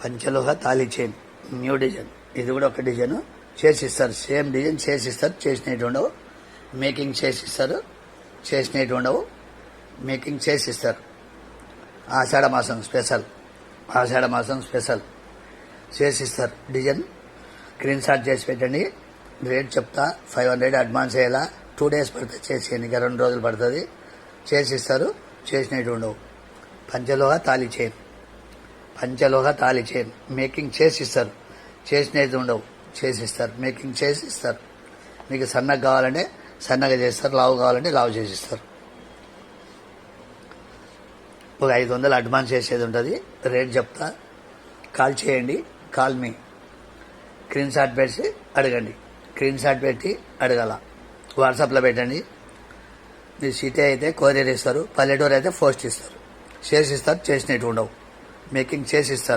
పంచలోహ తాళీ chain new design. ఇది కూడా ఒక డిజైన్ చేసిస్తారు. సేమ్ డిజైన్ చేసిస్తారు. చేసినట్టు ఉండవు. మేకింగ్ చేసిస్తారు. చేసినట్టు ఉండవు. మేకింగ్ చేసిస్తారు. ఆషాఢ మాసం స్పెషల్. ఆషాఢ మాసం స్పెషల్ చేసిస్తారు. డిజైన్ స్క్రీన్ షాట్ చేసి పెట్టండి. రేట్ చెప్తా. 500 అడ్వాన్స్ అయ్యేలా 2 days పడుతుంది. చేసేయండి. ఇంకా 2 రోజులు పడుతుంది. చేసిస్తారు. చేసినట్టు ఉండవు. పంచలోహ తాళీ చైన్. పంచలోహ తాళీ చైన్ మేకింగ్ చేసిస్తారు. చేసినది ఉండవు. చేసిస్తారు. మేకింగ్ చేసిస్తారు. మీకు సన్నగా కావాలంటే సన్నగా చేస్తారు. లావు కావాలంటే లావు చేసిస్తారు. ఒక 500 అడ్వాన్స్ చేసేది ఉంటుంది. రేట్ చెప్తా. కాల్ చేయండి. Call me. స్క్రీన్ షాట్ పెట్టి అడగండి. స్క్రీన్ షాట్ పెట్టి అడగాల. వాట్సాప్లో పెట్టండి. మీ సిటీ అయితే కొరియర్ ఇస్తారు. పల్లెటూరు అయితే పోస్ట్ ఇస్తారు. చేసిస్తారు. చేసినట్టు ఉండవు. మేకింగ్ చేసిస్తారు.